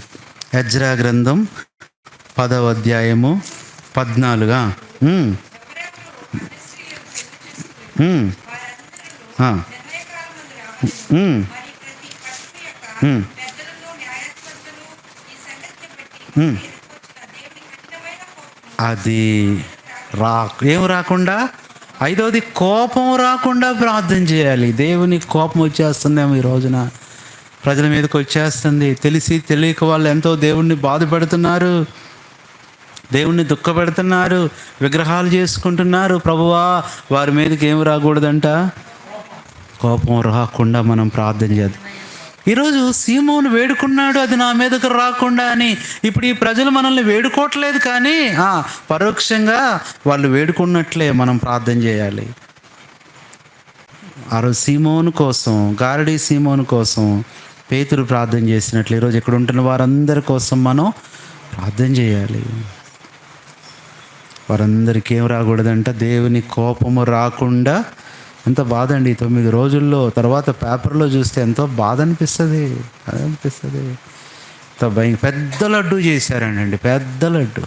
ఎజ్రా గ్రంథం 10వ అధ్యాయము 14. అది ఏం రాకుండా. 5వది కోపం రాకుండా ప్రార్థన చేయాలి. దేవుని కోపం వచ్చేస్తుందేమో ఈ రోజున ప్రజల మీదకి వచ్చేస్తుంది. తెలిసి తెలియక వాళ్ళు ఎంతో దేవుణ్ణి బాధ పెడుతున్నారు, దేవుణ్ణి దుఃఖపెడుతున్నారు, విగ్రహాలు చేసుకుంటున్నారు. ప్రభువా వారి మీదకి ఏం రాకూడదంట, కోపం రాకుండా మనం ప్రార్థన చేద్దాం. ఈరోజు సీమోను వేడుకున్నాడు అది నా మీదకు రాకుండా అని. ఇప్పుడు ఈ ప్రజలు మనల్ని వేడుకోవట్లేదు, కానీ పరోక్షంగా వాళ్ళు వేడుకున్నట్లే మనం ప్రార్థన చేయాలి. ఆ రోజు సీమోను కోసం, గారడీ సీమోను కోసం పేతురు ప్రార్థన చేసినట్లు ఈరోజు ఇక్కడ ఉంటున్న వారందరి కోసం మనం ప్రార్థన చేయాలి. వారందరికీ ఏం రాకూడదంట, దేవుని కోపము రాకుండా. ఎంత బాధ అండి 9 రోజుల్లో. తర్వాత పేపర్లో చూస్తే ఎంతో బాధ అనిపిస్తుంది. పెద్ద లడ్డు చేశారండి, పెద్ద లడ్డు.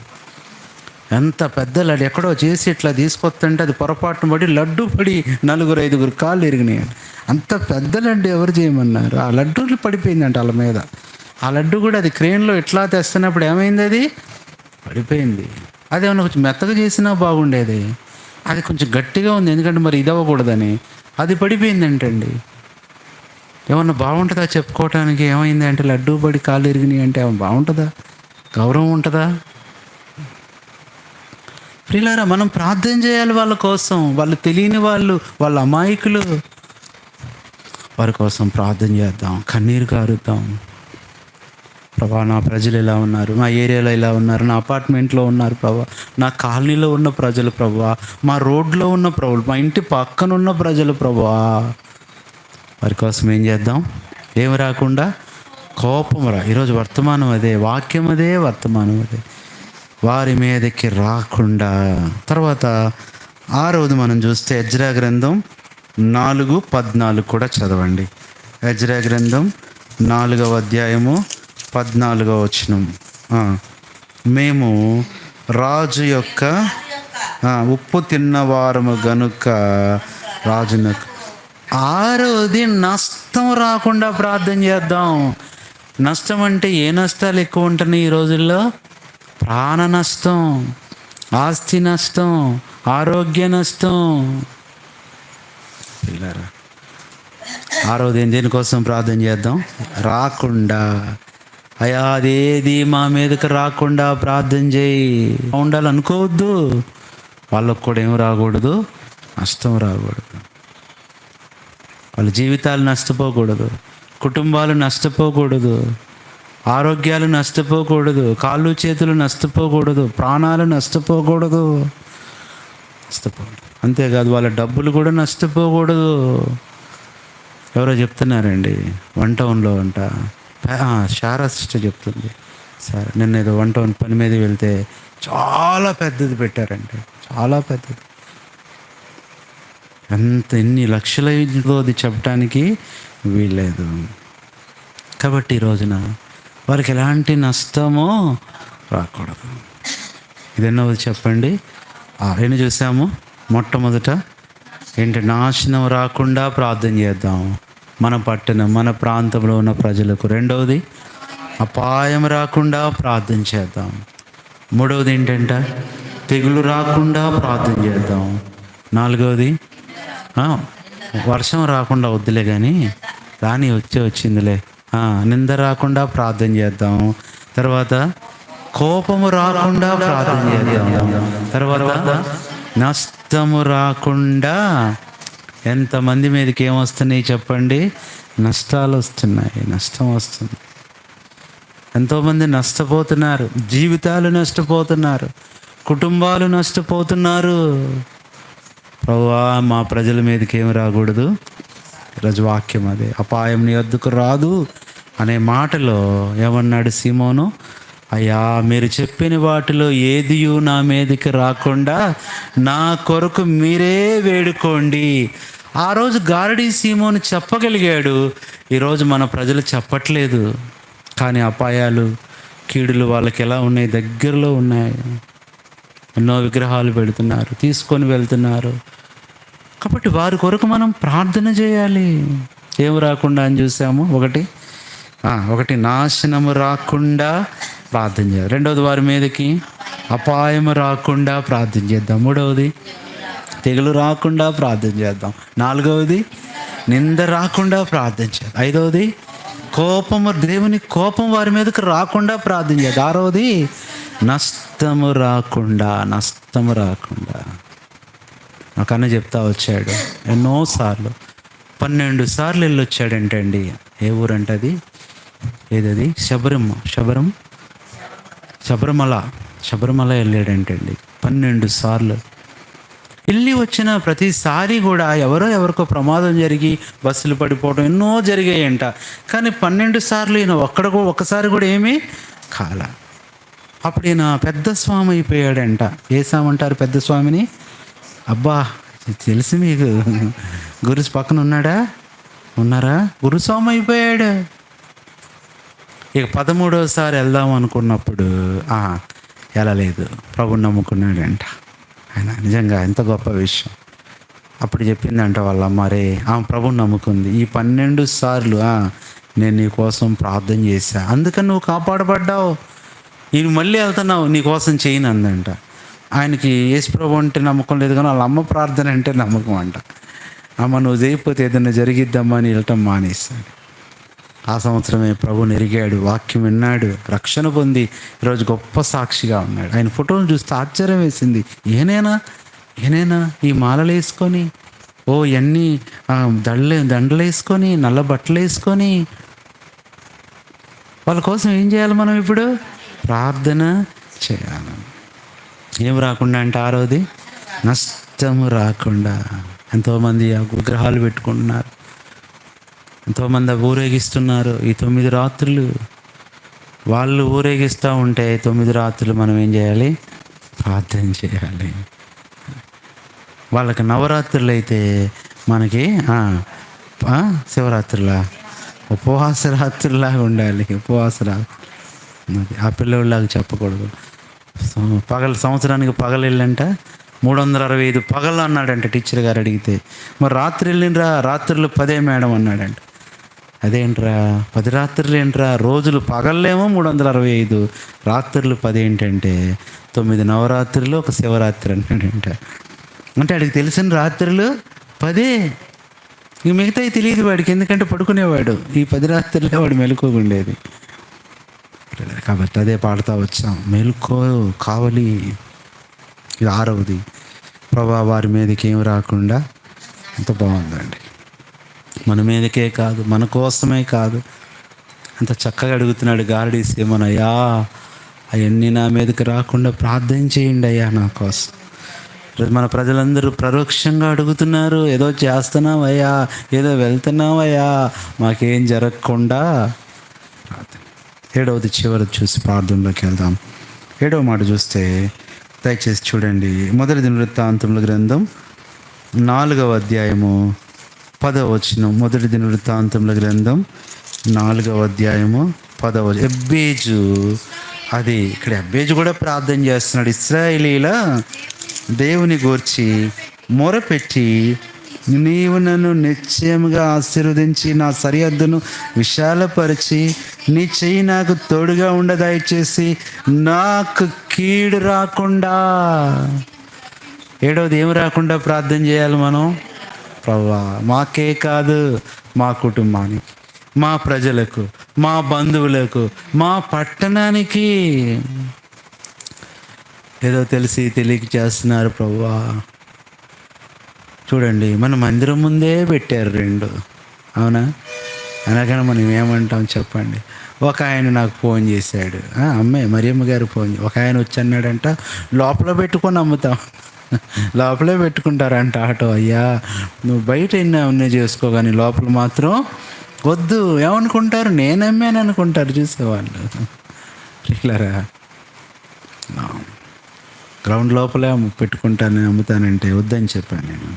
ఎంత పెద్ద లడ్డు ఎక్కడో చేసి ఇట్లా తీసుకొస్తుంటే అది పొరపాటున పడి లడ్డు పడి 4-5 కాళ్ళు ఇరిగినాయి. అంత పెద్ద లడ్డు ఎవరు చేయమన్నారు? ఆ లడ్డు పడిపోయిందంట వాళ్ళ మీద. ఆ లడ్డు కూడా అది క్రేన్లో ఇట్లా తెస్తున్నప్పుడు ఏమైంది, అది పడిపోయింది. అదేమన్నా కొంచెం మెత్తగా చేసినా బాగుండేది. అది కొంచెం గట్టిగా ఉంది, ఎందుకంటే మరి ఇది అవ్వకూడదని. అది పడిపోయిందంటండి. ఏమన్నా బాగుంటుందా చెప్పుకోవటానికి? ఏమైంది అంటే లడ్డూ పడి కాళ్ళు ఇరిగినాయి అంటే ఏమన్నా బాగుంటుందా? గౌరవం ఉంటుందా? ప్రియులారా, మనం ప్రార్థన చేయాలి వాళ్ళ కోసం. వాళ్ళు తెలియని వాళ్ళు, వాళ్ళ అమాయకులు. వారి కోసం ప్రార్థన చేద్దాం, కన్నీరు కారుద్దాం. ప్రభా నా ప్రజలు ఎలా ఉన్నారు, మా ఏరియాలో ఎలా ఉన్నారు, నా అపార్ట్మెంట్లో ఉన్నారు ప్రభా, నా కాలనీలో ఉన్న ప్రజలు ప్రభా, మా రోడ్లో ఉన్న ప్రభులు, మా ఇంటి పక్కన ఉన్న ప్రజలు ప్రభా, వారి కోసం ఏం చేద్దాం? ఏమి రాకుండా కోపం ఈరోజు వర్తమానం అదే, వాక్యం అదే, వర్తమానం అదే. వారి మీదకి రాకుండా. తర్వాత 6వది మనం చూస్తే ఎజ్రా గ్రంథం 4:14 కూడా చదవండి. ఎజ్రా గ్రంథం 4వ అధ్యాయము 14వ వచనం. మేము రాజు యొక్క ఉప్పు తిన్నవారము గనుక రాజునకు. 6వది నష్టం రాకుండా ప్రార్థన చేద్దాం. నష్టం అంటే ఏ నష్టాలు ఎక్కువ ఉంటున్నాయి ఈ రోజుల్లో? ప్రాణ నష్టం, ఆస్తి నష్టం, ఆరోగ్య నష్టం. 6వది దేనికోసం ప్రార్థన చేద్దాం? రాకుండా. అయ్యా అదేది మా మీదకి రాకుండా ప్రార్థన చేయి. ఉండాలనుకోవద్దు. వాళ్ళకు కూడా ఏం రాకూడదు, నష్టం రాకూడదు. వాళ్ళ జీవితాలు నష్టపోకూడదు. కుటుంబాలు నష్టపోకూడదు, ఆరోగ్యాలు నష్టపోకూడదు, కాళ్ళు చేతులు నష్టపోకూడదు, ప్రాణాలు నష్టపోకూడదు. అంతేకాదు వాళ్ళ డబ్బులు కూడా నష్టపోకూడదు. ఎవరో చెప్తున్నారండి, 1 టౌన్లో అంట, శారా సిస్టర్ చెప్తుంది. సరే, నిన్న ఏదో 1 టౌన్ పని మీద వెళ్తే చాలా పెద్దది పెట్టారండి, చాలా పెద్దది. ఎన్ని లక్షల అది చెప్పడానికి వీల్లేదు. కాబట్టి ఈ రోజున వారికి ఎలాంటి నష్టమో రాకూడదు. ఇదన్నది చెప్పండి. ఎన్ని చూసాము? మొట్టమొదట ఏంటి? నాశనం రాకుండా ప్రార్థన చేద్దాం మన పట్టణం, మన ప్రాంతంలో ఉన్న ప్రజలకు. రెండవది, అపాయం రాకుండా ప్రార్థన చేద్దాం. మూడవది ఏంటంటే తెగులు రాకుండా ప్రార్థన చేద్దాం. నాలుగవది, వర్షం రాకుండా వద్దులే కానీ రాని వచ్చిందిలే, నింద రాకుండా ప్రార్థన చేద్దాం. తర్వాత కోపము రాకుండా ప్రార్థన చేద్దాం. తర్వాత నష్టము రాకుండా. ఎంతమంది మీదకి ఏమొస్తున్నాయి చెప్పండి? నష్టాలు వస్తున్నాయి, నష్టం వస్తుంది. ఎంతోమంది నష్టపోతున్నారు, జీవితాలు నష్టపోతున్నారు, కుటుంబాలు నష్టపోతున్నారు. ప్రభువా, మా ప్రజల మీదకి ఏమి రాకూడదు. ఈరోజు వాక్యం అదే, అపాయం నీ వద్దకు రాదు అనే మాటలో ఏమన్నాడు సీమోను? అయ్యా, మీరు చెప్పిన వాటిలో ఏదియూ నా మీదకి రాకుండా నా కొరకు మీరే వేడుకోండి. ఆ రోజు గారడీ సీమోను చెప్పగలిగాడు, ఈరోజు మన ప్రజలు చెప్పట్లేదు. కానీ అపాయాలు, కీడులు వాళ్ళకి ఎలా ఉన్నాయి? దగ్గరలో ఉన్నాయి. ఎన్నో విగ్రహాలు పెడుతున్నారు, తీసుకొని వెళ్తున్నారు. కాబట్టి వారి కొరకు మనం ప్రార్థన చేయాలి. ఏమి రాకుండా అని చూసాము. ఒకటి నాశనము రాకుండా ప్రార్థన చేయాలి. రెండవది, వారి మీదకి అపాయము రాకుండా ప్రార్థన చేద్దాం. మూడవది, తెగులు రాకుండా ప్రార్థన చేద్దాం. నాలుగవది, నింద రాకుండా ప్రార్థన చేద్దాం. ఐదవది, దేవుని కోపం వారి మీదకి రాకుండా ప్రార్థన చేద్దాం. ఆరవది, నష్టము రాకుండా. నాకు అన్న చెప్తా వచ్చాడు, ఎన్నోసార్లు 12 సార్లు వెళ్ళి వచ్చాడంటండి. ఏ ఊరంటే అది, ఏదది, శబరిమల వెళ్ళాడంటండి 12 సార్లు. వెళ్ళి వచ్చిన ప్రతిసారి కూడా ఎవరికో ప్రమాదం జరిగి బస్సులు పడిపోవడం ఎన్నో జరిగాయంట. కానీ 12 సార్లు ఈయన ఒక్కసారి కూడా ఏమీ కాల. అప్పుడు ఈయన పెద్ద స్వామి అయిపోయాడంట. ఏ స్వామి అంటారు పెద్ద స్వామిని? అబ్బా, తెలుసు మీకు. గురుసు పక్కన ఉన్నారా? గురుస్వామి అయిపోయాడు. ఇక 13వసారి వెళ్దాం అనుకున్నప్పుడు వెళ్ళలేదు, ప్రభుని నమ్ముకున్నాడంట. ఆయన నిజంగా ఎంత గొప్ప విషయం. అప్పుడు చెప్పిందంట వాళ్ళ మరే ప్రభుని నమ్ముకుంది. ఈ 12 సార్లు నేను నీ కోసం ప్రార్థన చేశా, అందుకని నువ్వు కాపాడబడ్డావు, ఈయన మళ్ళీ వెళ్తున్నావు, నీ కోసం చేయను అందంట. ఆయనకి యేసు ప్రభు అంటే నమ్మకం లేదు, కానీ వాళ్ళ అమ్మ ప్రార్థన అంటే నమ్మకం అంట. అమ్మ, నువ్వు చేయకపోతే ఏదైనా జరిగిద్దమ్మా అని వెళ్ళటం మానేస్తాడు. ఆ సంవత్సరమే ప్రభుని ఎరిగాడు, వాక్యం విన్నాడు, రక్షణ పొంది ఈరోజు గొప్ప సాక్షిగా ఉన్నాడు. ఆయన ఫోటోలు చూస్తే ఆశ్చర్యం వేసింది. ఏనేనా ఈ మాలలు వేసుకొని, ఇవన్నీ దండలు వేసుకొని, నల్ల బట్టలు వేసుకొని, వాళ్ళ కోసం ఏం చేయాలి మనం ఇప్పుడు? ప్రార్థన చేయాలి. ఏం రాకుండా అంటే ఆరోది, నష్టము రాకుండా. ఎంతోమంది విగ్రహాలు పెట్టుకుంటున్నారు, ఎంతోమంది ఊరేగిస్తున్నారు. ఈ 9 రాత్రులు వాళ్ళు ఊరేగిస్తూ ఉంటే 9 రాత్రులు మనం ఏం చేయాలి? ప్రార్థన చేయాలి. వాళ్ళకి నవరాత్రులు అయితే మనకి శివరాత్రులా ఉపవాస రాత్రులాగా ఉండాలి. ఉపవాస రాత్రి ఆ పిల్లలాగా చెప్పకూడదు. సంవత్సరానికి పగలు వెళ్ళంట 365 పగలు అన్నాడంట టీచర్ గారు అడిగితే. మరి రాత్రి వెళ్ళినరా? రాత్రులు 10 మేడం అన్నాడంట. అదేంట్రా 10 రాత్రులు ఏంట్రా? రోజులు పగళ్ళేమో 365, రాత్రులు 10 ఏంటంటే 9 నవరాత్రులు, ఒక శివరాత్రి అన్నాడంట. అంటే వాడికి తెలిసిన రాత్రులు 10, ఇంక మిగతాయి తెలియదు వాడికి, ఎందుకంటే పడుకునేవాడు. ఈ 10 రాత్రులే వాడు మెలకువగా. కాబట్టి అదే పాడుతూ వచ్చాం, మెలుకో కావలి. ఇది 6వది, ప్రభా వారి మీదకి ఏమి రాకుండా. ఎంత బాగుందండి. మన మీదకే కాదు, మన కోసమే కాదు, అంత చక్కగా అడుగుతున్నాడు గారడీ సీమోనయ్యా, అవన్నీ నా మీదకి రాకుండా ప్రార్థన చేయండి అయ్యా నా కోసం. మన ప్రజలందరూ పరోక్షంగా అడుగుతున్నారు, ఏదో చేస్తున్నామయ్యా, ఏదో వెళ్తున్నామయ్యా, మాకేం జరగకుండా. ఏడవది చివరి చూసి ప్రార్థనలోకి వెళ్దాం. ఏడవ మాట చూస్తే దయచేసి చూడండి. మొదటి దినవృత్తాంతముల గ్రంథం 4వ అధ్యాయము 10వ వచనం. మొదటి దినవృత్తాంతముల గ్రంథం 4వ అధ్యాయము 10వ వచనం. ఎబ్బేజు, అది ఇక్కడ ఎబ్బేజు కూడా ప్రార్థన చేస్తున్నాడు. ఇశ్రాయేలీల దేవుని గూర్చి మొరపెట్టి, నీవు నన్ను నిశ్చయముగా ఆశీర్వదించి నా సరిహద్దును విశాలపరిచి నీ చెయ్యి నాకు తోడుగా ఉండ దయచేసి నాకు కీడు రాకుండా. ఏడవది ఏమి రాకుండా ప్రార్థన చేయాలి మనం? ప్రభువా, మాకే కాదు, మా కుటుంబానికి, మా ప్రజలకు, మా బంధువులకు, మా పట్టణానికి ఏదో తెలిసి తెలియక చేస్తున్నారు ప్రభువా. చూడండి, మన మందిరం ముందే పెట్టారు 2, అవునా? అనగానే మనం ఏమంటాం చెప్పండి? ఒక ఆయన నాకు ఫోన్ చేశాడు, అమ్మాయి మరియమ్మ గారు ఫోన్. ఒక ఆయన వచ్చి అన్నాడంట, లోపల పెట్టుకొని అమ్ముతాం. లోపలే పెట్టుకుంటారంట ఆటో. అయ్యా, నువ్వు బయట ఎన్ని చేసుకో, కానీ లోపల మాత్రం వద్దు. ఏమనుకుంటారు? నేను అమ్మాను అనుకుంటారు చూసేవాళ్ళు. ఇట్లారా గ్రౌండ్ లోపలే పెట్టుకుంటాను, అమ్ముతానంటే వద్దని చెప్పాను నేను.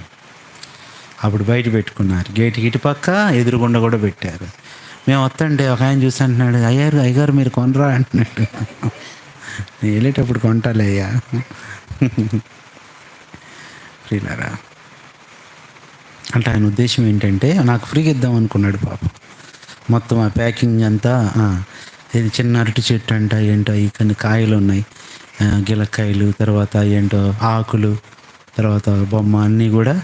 అప్పుడు బయట పెట్టుకున్నారు, గేటుకి ఇటు పక్క ఎదురుగుండా కూడా పెట్టారు. మేము వస్తుంటే ఒక ఆయన చూసి అంటున్నాడు, అయ్యగారు మీరు కొనరా అంటున్నాడు. నేను వెళ్ళేటప్పుడు కొంటాలే అయ్యా. ఫ్రీలరా అంటే ఆయన ఉద్దేశం ఏంటంటే నాకు ఫ్రీగా ఇద్దాం అనుకున్నాడు పాపం. మొత్తం ఆ ప్యాకింగ్ అంతా, ఇది చిన్న అరటి చెట్టు అంట, ఏంటో ఈ కొన్ని కాయలు ఉన్నాయి, గిలక్కాయలు, తర్వాత ఏంటో ఆకులు, తర్వాత బొమ్మ, అన్నీ కూడా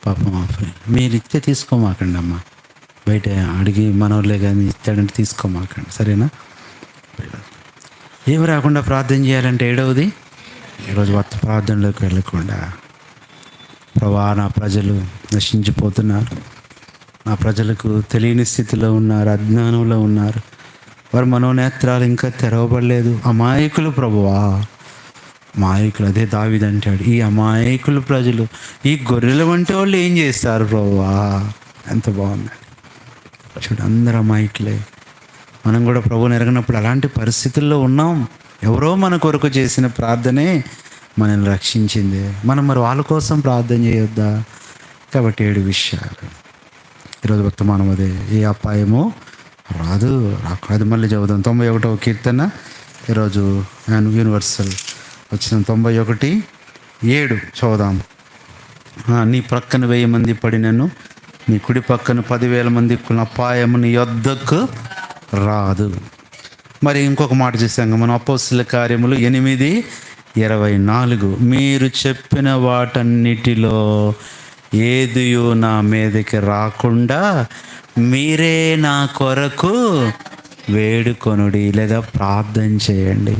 పాపం ఫ్రీ. మీరు ఇస్తే తీసుకోమాకండి అమ్మ, బయట అడిగి మనోళ్ళే కానీ ఇస్తాడంటే తీసుకోమాకండి, సరేనా? ఏమి రాకుండా ప్రార్థన చేయాలంటే ఏడవది, ఈరోజు ప్రార్థనలోకి వెళ్ళకుండా, ప్రభా నా ప్రజలు నశించిపోతున్నారు, నా ప్రజలకు తెలియని స్థితిలో ఉన్నారు, అజ్ఞానంలో ఉన్నారు, వారి మనోనేత్రాలు ఇంకా తెరవబడలేదు, అమాయకులు ప్రభువా, అమాయకులు. అదే దావీదు అంటాడు, ఈ అమాయకులు ప్రజలు, ఈ గొర్రెల వంటి వాళ్ళు ఏం చేస్తారు ప్రభువా? ఎంత బాగుందండి. చూడు, అందరూ అమాయకులే. మనం కూడా ప్రభువుని ఎరగనప్పుడు అలాంటి పరిస్థితుల్లో ఉన్నాం. ఎవరో మన కొరకు చేసిన ప్రార్థనే మనల్ని రక్షించింది. మనం మరి వాళ్ళ కోసం ప్రార్థన చేయొద్దా? కాబట్టి 7 విషయాలు ఈరోజు వర్తమానం అదే. ఏ అపాయమో రాదు. మళ్ళీ చదువుదాం. 91వ కీర్తన ఈరోజు యూనివర్సల్ వచ్చిన 91:7 చదువుదాం. నీ ప్రక్కన 1000 మంది పడినను, నీ కుడి పక్కన 10,000 మంది అపాయము నీ యొద్దకు రాదు. మరి ఇంకొక మాట చూసాం మనం, అపోస్తలుల కార్యములు 8:24, మీరు చెప్పిన వాటన్నిటిలో ఏదియో నా మీదకి రాకుండా మీరే నా కొరకు వేడుకొనుడి, లేదా ప్రార్థన చేయండి.